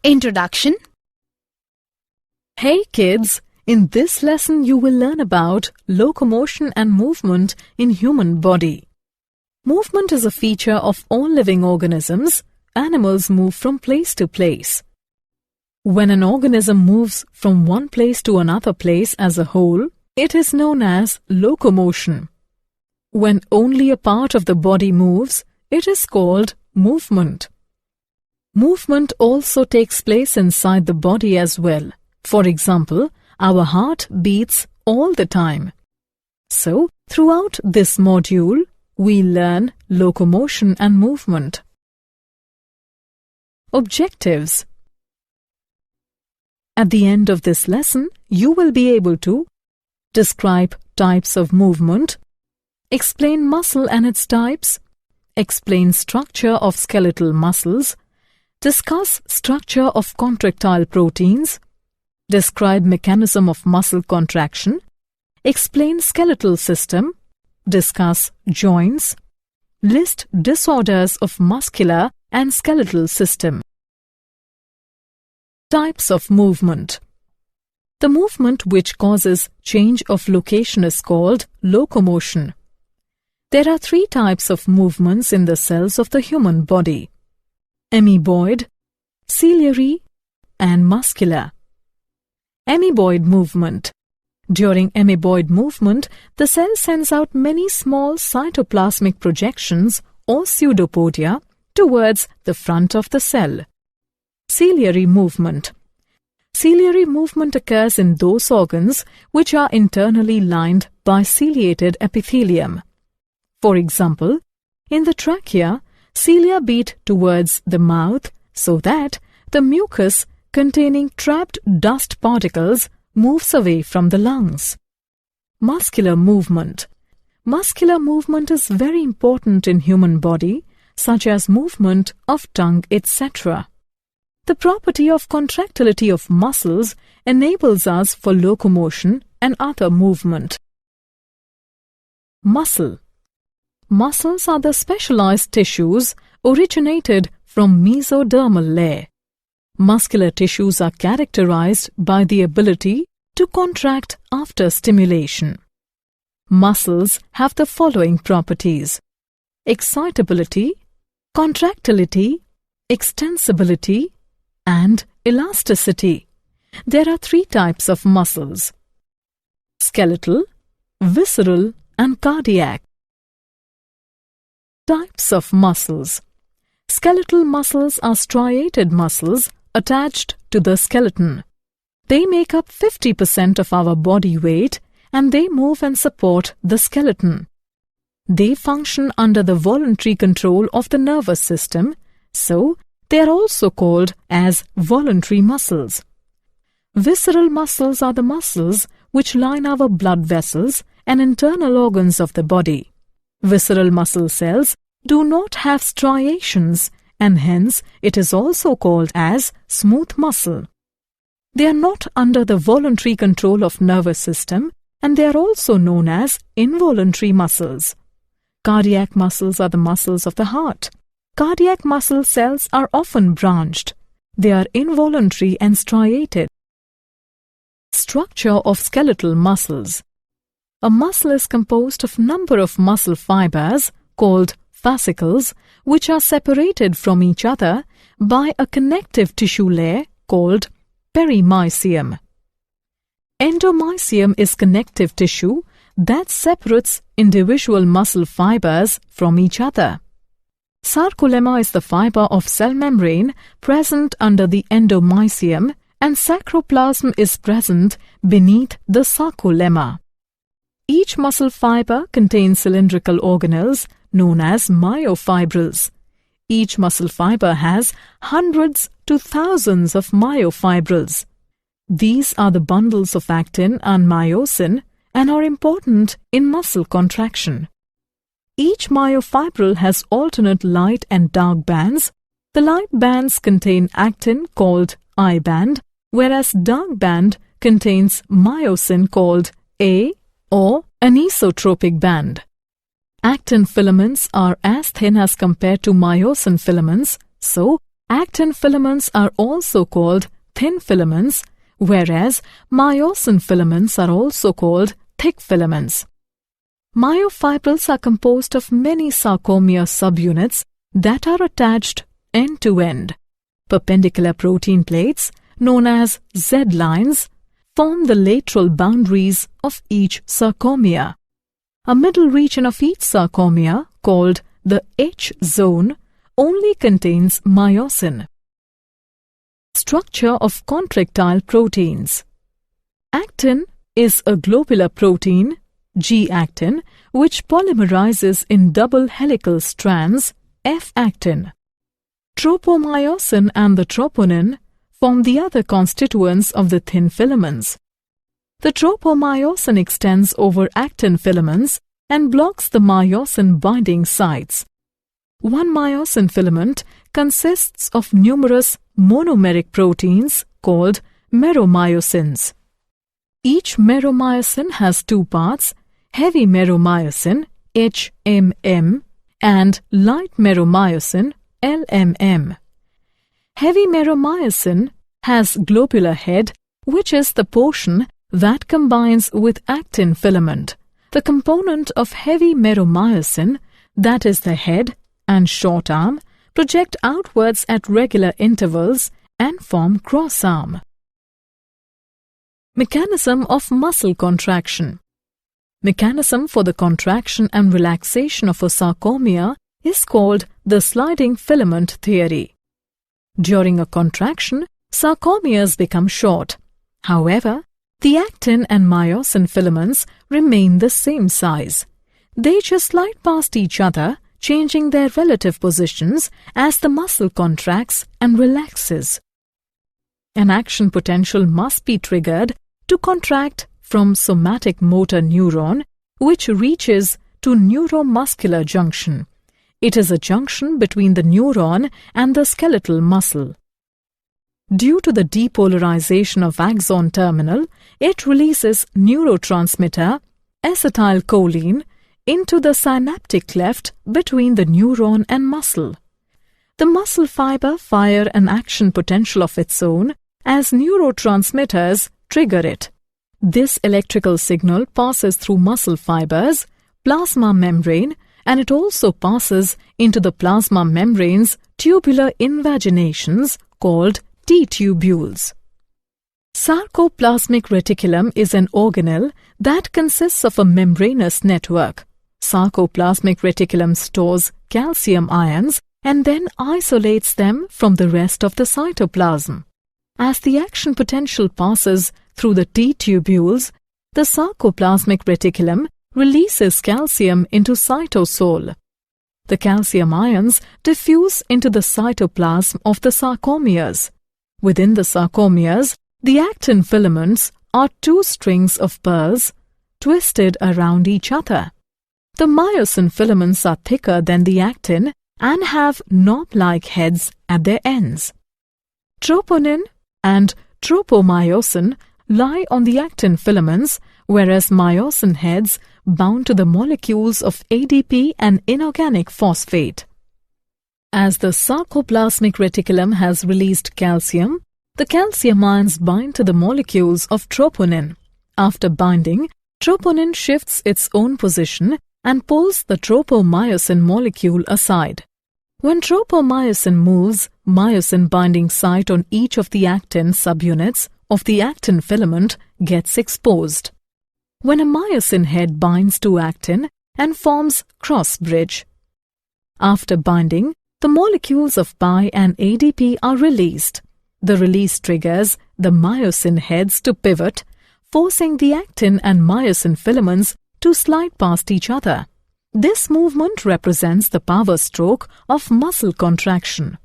Introduction. Hey kids, in this lesson you will learn about locomotion and movement in human body. Movement is a feature of all living organisms. Animals move from place to place. When an organism moves from one place to another place as a whole, it is known as locomotion. When only a part of the body moves, it is called movement. Movement also takes place inside the body as well. For example, our heart beats all the time. So, throughout this module, we learn locomotion and movement. Objectives. At the end of this lesson, you will be able to describe types of movement, explain muscle and its types, explain structure of skeletal muscles, discuss structure of contractile proteins, describe mechanism of muscle contraction, explain skeletal system, discuss joints, list disorders of muscular and skeletal system. Types of movement. The movement which causes change of location is called locomotion. There are three types of movements in the cells of the human body: amoeboid, ciliary, and muscular. Amoeboid movement. During amoeboid movement, the cell sends out many small cytoplasmic projections or pseudopodia towards the front of the cell. Ciliary movement. Ciliary movement occurs in those organs which are internally lined by ciliated epithelium. For example, in the trachea, cilia beat towards the mouth so that the mucus containing trapped dust particles moves away from the lungs. Muscular movement. Muscular movement is very important in human body, such as movement of tongue, etc. The property of contractility of muscles enables us for locomotion and other movement. Muscle. Muscles are the specialized tissues originated from mesodermal layer. Muscular tissues are characterized by the ability to contract after stimulation. Muscles have the following properties: excitability, contractility, extensibility, and elasticity. There are three types of muscles: skeletal, visceral, and cardiac. Types of muscles. Skeletal muscles are striated muscles attached to the skeleton. They make up 50% of our body weight and they move and support the skeleton. They function under the voluntary control of the nervous system, so they are also called as voluntary muscles. Visceral muscles are the muscles which line our blood vessels and internal organs of the body. Visceral muscle cells do not have striations and hence it is also called as smooth muscle. They are not under the voluntary control of nervous system and they are also known as involuntary muscles. Cardiac muscles are the muscles of the heart. Cardiac muscle cells are often branched. They are involuntary and striated. Structure of skeletal muscles. A muscle is composed of number of muscle fibers called fascicles which are separated from each other by a connective tissue layer called perimysium. Endomysium is connective tissue that separates individual muscle fibers from each other. Sarcolemma is the fiber of cell membrane present under the endomysium and sacroplasm is present beneath the sarcolemma. Each muscle fiber contains cylindrical organelles known as myofibrils. Each muscle fiber has hundreds to thousands of myofibrils. These are the bundles of actin and myosin and are important in muscle contraction. Each myofibril has alternate light and dark bands. The light bands contain actin called I band, whereas dark band contains myosin called A or anisotropic band. Actin filaments are as thin as compared to myosin filaments, so Actin filaments are also called thin filaments, whereas myosin filaments are also called thick filaments. Myofibrils are composed of many sarcomere subunits that are attached end to end. Perpendicular protein plates, known as Z-lines, form the lateral boundaries of each sarcomere. A middle region of each sarcomere, called the H-zone, only contains myosin. Structure of contractile proteins. Actin is a globular protein, G-actin, which polymerizes in double helical strands, F-actin. Tropomyosin and the troponin form the other constituents of the thin filaments. The tropomyosin extends over actin filaments and blocks the myosin binding sites. One myosin filament consists of numerous monomeric proteins called meromyosins. Each meromyosin has two parts, heavy meromyosin, HMM, and light meromyosin, LMM. Heavy meromyosin has globular head, which is the portion that combines with actin filament. The component of heavy meromyosin, that is the head and short arm, project outwards at regular intervals and form cross arm. Mechanism of muscle contraction. Mechanism for the contraction and relaxation of a sarcomere is called the sliding filament theory. During a contraction, sarcomeres become short. However, the actin and myosin filaments remain the same size. They just slide past each other, changing their relative positions as the muscle contracts and relaxes. An action potential must be triggered to contract from somatic motor neuron, which reaches to neuromuscular junction. It is a junction between the neuron and the skeletal muscle. Due to the depolarization of axon terminal, it releases neurotransmitter acetylcholine into the synaptic cleft between the neuron and muscle. The muscle fiber fire an action potential of its own as neurotransmitters trigger it. This electrical signal passes through muscle fibers, plasma membrane, and it also passes into the plasma membrane's tubular invaginations called T-tubules. Sarcoplasmic reticulum is an organelle that consists of a membranous network. Sarcoplasmic reticulum stores calcium ions and then isolates them from the rest of the cytoplasm. As the action potential passes through the T-tubules, the sarcoplasmic reticulum releases calcium into cytosol. The calcium ions diffuse into the cytoplasm of the sarcomeres. Within the sarcomeres, the actin filaments are two strings of pearls twisted around each other. The myosin filaments are thicker than the actin and have knob-like heads at their ends. Troponin and tropomyosin lie on the actin filaments, whereas myosin heads bound to the molecules of ADP and inorganic phosphate. As the sarcoplasmic reticulum has released calcium, the calcium ions bind to the molecules of troponin. After binding, troponin shifts its own position and pulls the tropomyosin molecule aside. When tropomyosin moves, myosin binding site on each of the actin subunits of the actin filament gets exposed. When a myosin head binds to actin and forms cross bridge. After binding, the molecules of Pi and ADP are released. The release triggers the myosin heads to pivot, forcing the actin and myosin filaments to slide past each other. This movement represents the power stroke of muscle contraction.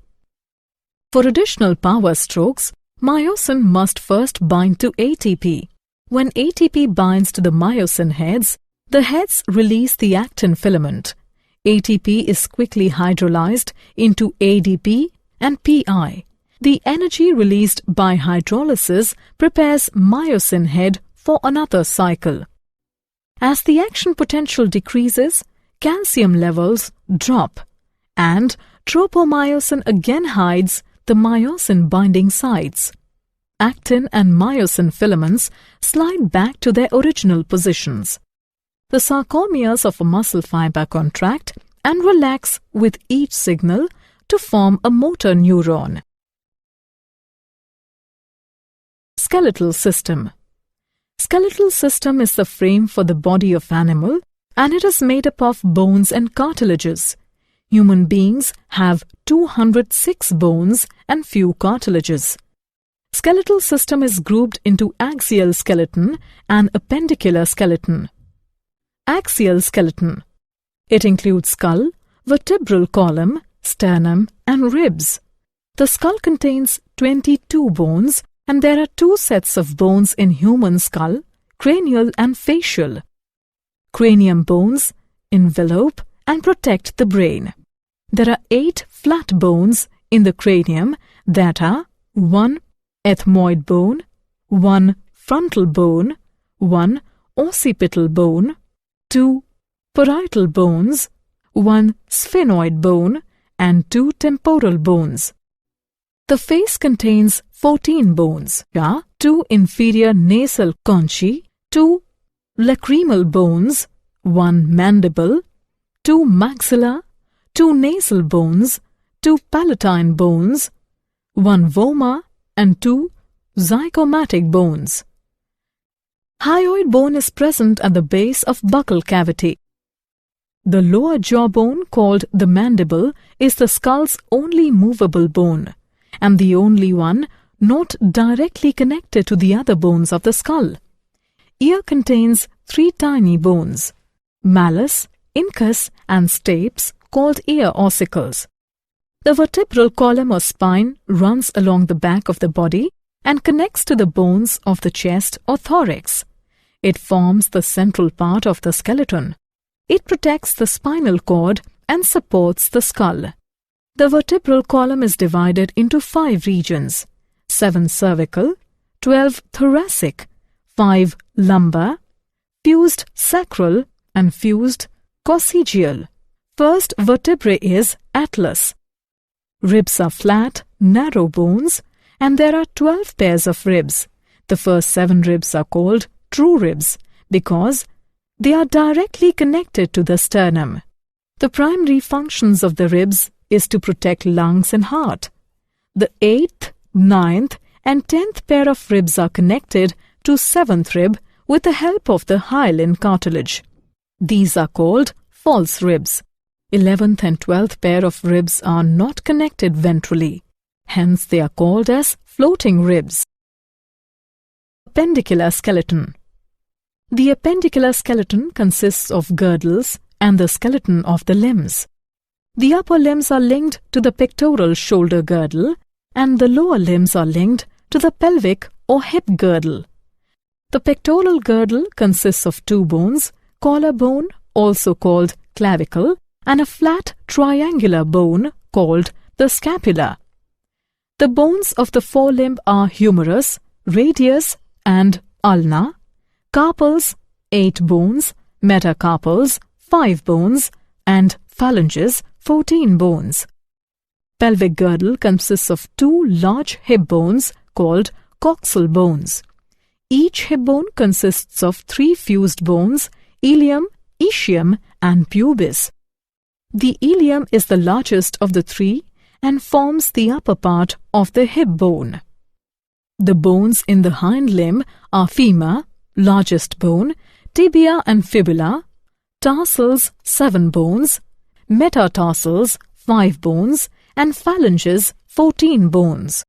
For additional power strokes, myosin must first bind to ATP. When ATP binds to the myosin heads, the heads release the actin filament. ATP is quickly hydrolyzed into ADP and Pi. The energy released by hydrolysis prepares myosin head for another cycle. As the action potential decreases, calcium levels drop, and tropomyosin again hides the myosin binding sites. Actin and myosin filaments slide back to their original positions. The sarcomeres of a muscle fiber contract and relax with each signal to form a motor neuron. Skeletal system. Skeletal system is the frame for the body of animal, and it is made up of bones and cartilages. Human beings have 206 bones and few cartilages. Skeletal system is grouped into axial skeleton and appendicular skeleton. Axial skeleton. It includes skull, vertebral column, sternum and ribs. The skull contains 22 bones, and there are 2 sets of bones in human skull, cranial and facial. Cranium bones envelope and protect the brain. There are 8 flat bones in the cranium that are 1 ethmoid bone, 1 frontal bone, 1 occipital bone, 2 parietal bones, 1 sphenoid bone, and 2 temporal bones. The face contains 14 bones, 2 inferior nasal conchae, 2 lacrimal bones, 1 mandible, 2 maxilla, 2 nasal bones, 2 palatine bones, 1 vomer, and 2 zygomatic bones. Hyoid bone is present at the base of buccal cavity. The lower jawbone, called the mandible, is the skull's only movable bone, and the only one not directly connected to the other bones of the skull. Ear contains 3 tiny bones, malleus, incus, and stapes, called ear ossicles. The vertebral column or spine runs along the back of the body and connects to the bones of the chest or thorax. It forms the central part of the skeleton. It protects the spinal cord and supports the skull. The vertebral column is divided into 5 regions: 7 cervical, 12 thoracic, 5 lumbar, fused sacral, and fused coccygeal. First vertebrae is atlas. Ribs are flat, narrow bones, and there are 12 pairs of ribs. The first 7 ribs are called true ribs because they are directly connected to the sternum. The primary functions of the ribs is to protect lungs and heart. The 8th, 9th, and 10th pair of ribs are connected to 7th rib with the help of the hyaline cartilage. These are called false ribs. 11th and 12th pair of ribs are not connected ventrally. Hence they are called as floating ribs. Appendicular skeleton. The appendicular skeleton consists of girdles and the skeleton of the limbs. The upper limbs are linked to the pectoral shoulder girdle, and the lower limbs are linked to the pelvic or hip girdle. The pectoral girdle consists of 2 bones, collarbone, also called clavicle, and a flat triangular bone called the scapula. The bones of the forelimb are humerus, radius, and ulna. Carpals, 8 bones, metacarpals, 5 bones, and phalanges, 14 bones. Pelvic girdle consists of 2 large hip bones called coxal bones. Each hip bone consists of 3 fused bones, ilium, ischium, and pubis. The ilium is the largest of the 3 and forms the upper part of the hip bone. The bones in the hind limb are femur, largest bone, tibia and fibula, tarsals 7 bones, metatarsals 5 bones, and phalanges 14 bones.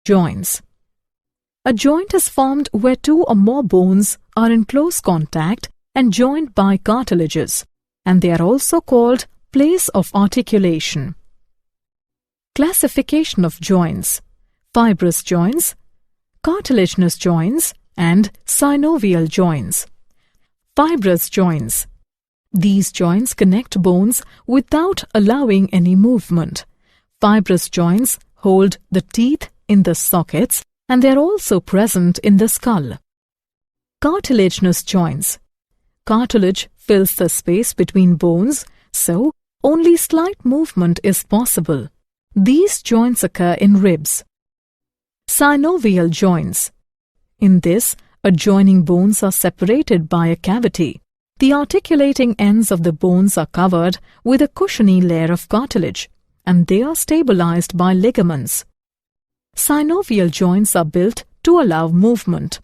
Joints. A joint is formed where 2 or more bones are in close contact and joined by cartilages, and they are also called place of articulation. Classification of joints: fibrous joints, cartilaginous joints, and synovial joints. Fibrous joints. These joints connect bones without allowing any movement. Fibrous joints hold the teeth in the sockets, and they are also present in the skull. Cartilaginous joints. Cartilage fills the space between bones, so only slight movement is possible. These joints occur in ribs. Synovial joints. In this, adjoining bones are separated by a cavity. The articulating ends of the bones are covered with a cushiony layer of cartilage, and they are stabilized by ligaments. Synovial joints are built to allow movement.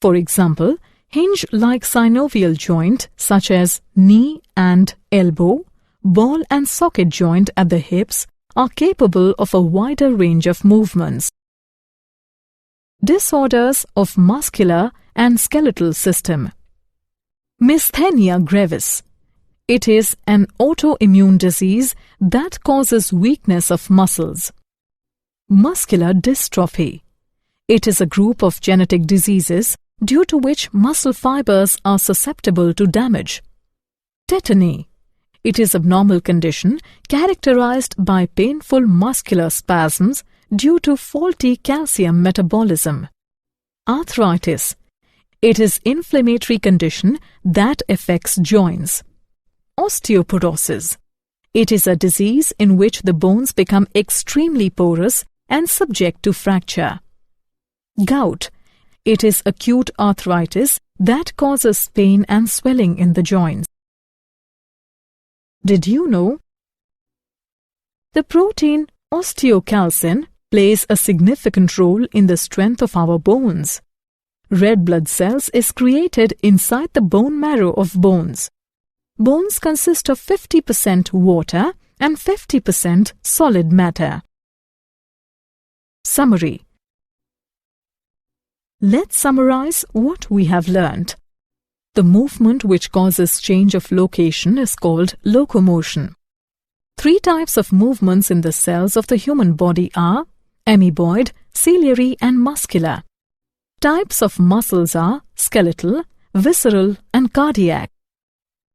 For example, hinge-like synovial joint such as knee and elbow, ball and socket joint at the hips are capable of a wider range of movements. Disorders of muscular and skeletal system. Myasthenia gravis. It is an autoimmune disease that causes weakness of muscles. Muscular dystrophy. It is a group of genetic diseases due to which muscle fibers are susceptible to damage. Tetany. It is an abnormal condition characterized by painful muscular spasms due to faulty calcium metabolism. Arthritis. It is an inflammatory condition that affects joints. Osteoporosis. It is a disease in which the bones become extremely porous and subject to fracture. Gout. It is acute arthritis that causes pain and swelling in the joints. Did you know? The protein osteocalcin plays a significant role in the strength of our bones. Red blood cells is created inside the bone marrow of bones. Bones consist of 50% water and 50% solid matter. Summary. Let's summarize what we have learned. The movement which causes change of location is called locomotion. 3 types of movements in the cells of the human body are amoeboid, ciliary and muscular. Types of muscles are skeletal, visceral and cardiac.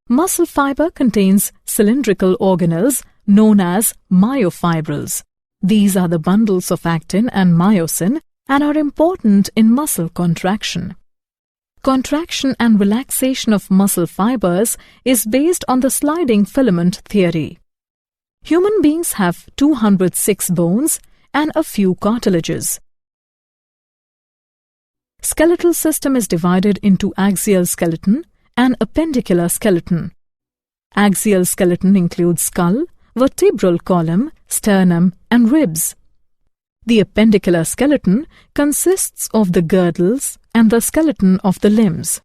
Muscle fiber contains cylindrical organelles known as myofibrils. These are the bundles of actin and myosin and are important in muscle contraction. Contraction and relaxation of muscle fibers is based on the sliding filament theory. Human beings have 206 bones and a few cartilages. Skeletal system is divided into axial skeleton and appendicular skeleton. Axial skeleton includes skull, vertebral column, sternum and ribs. The appendicular skeleton consists of the girdles and the skeleton of the limbs.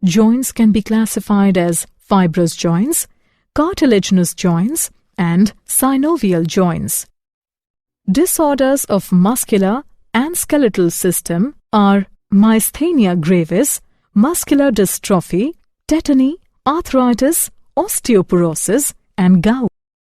Joints can be classified as fibrous joints, cartilaginous joints and synovial joints. Disorders of muscular and skeletal system are myasthenia gravis, muscular dystrophy, tetany, arthritis, osteoporosis and gout.